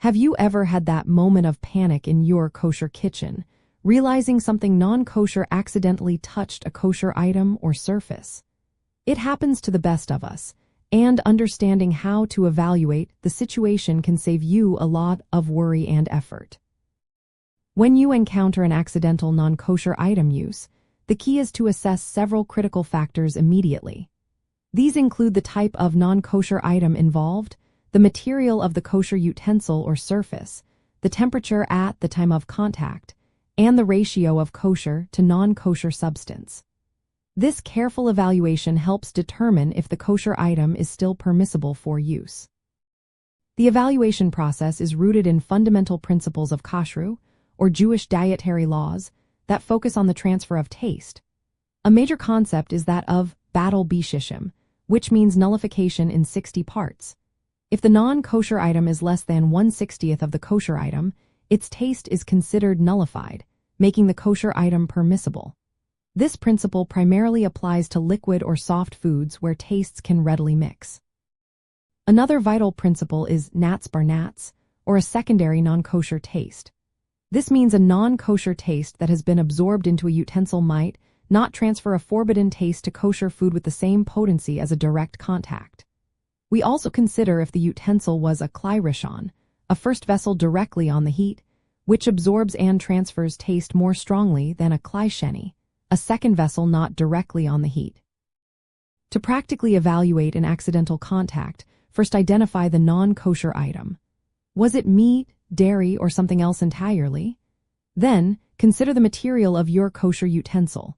Have you ever had that moment of panic in your kosher kitchen, realizing something non-kosher accidentally touched a kosher item or surface? It happens to the best of us, and understanding how to evaluate the situation can save you a lot of worry and effort. When you encounter an accidental non-kosher item use, the key is to assess several critical factors immediately. These include the type of non-kosher item involved, the material of the kosher utensil or surface, the temperature at the time of contact, and the ratio of kosher to non-kosher substance. This careful evaluation helps determine if the kosher item is still permissible for use. The evaluation process is rooted in fundamental principles of kashrut, or Jewish dietary laws, that focus on the transfer of taste. A major concept is that of batal bishishim, which means nullification in 60 parts. If the non-kosher item is less than 1/60th of the kosher item, its taste is considered nullified, making the kosher item permissible. This principle primarily applies to liquid or soft foods where tastes can readily mix. Another vital principle is nats bar nats, or a secondary non-kosher taste. This means a non-kosher taste that has been absorbed into a utensil might not transfer a forbidden taste to kosher food with the same potency as a direct contact. We also consider if the utensil was a klai rishon, a first vessel directly on the heat, which absorbs and transfers taste more strongly than a klai sheni, a second vessel not directly on the heat. To practically evaluate an accidental contact, first identify the non-kosher item. Was it meat, dairy, or something else entirely? Then, consider the material of your kosher utensil.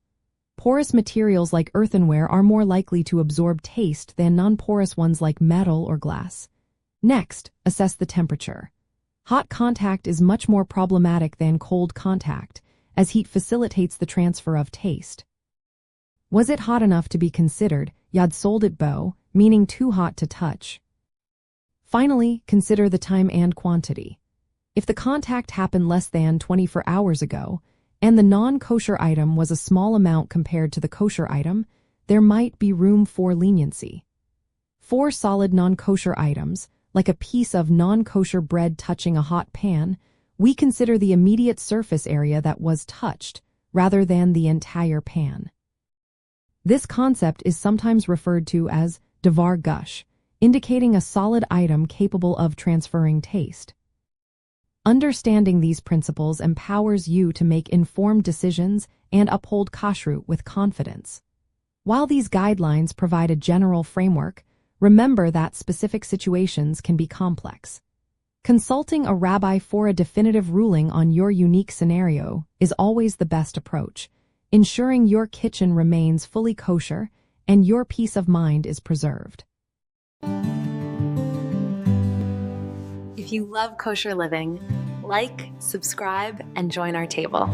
Porous materials like earthenware are more likely to absorb taste than non-porous ones like metal or glass. Next, assess the temperature. Hot contact is much more problematic than cold contact, as heat facilitates the transfer of taste. Was it hot enough to be considered yad soldet bo, meaning too hot to touch? Finally, consider the time and quantity. If the contact happened less than 24 hours ago, and the non-kosher item was a small amount compared to the kosher item, there might be room for leniency. For solid non-kosher items, like a piece of non-kosher bread touching a hot pan, we consider the immediate surface area that was touched, rather than the entire pan. This concept is sometimes referred to as davar gush, indicating a solid item capable of transferring taste. Understanding these principles empowers you to make informed decisions and uphold kashrut with confidence. While these guidelines provide a general framework, remember that specific situations can be complex. Consulting a rabbi for a definitive ruling on your unique scenario is always the best approach, ensuring your kitchen remains fully kosher and your peace of mind is preserved. If you love kosher living, like, subscribe, and join our table.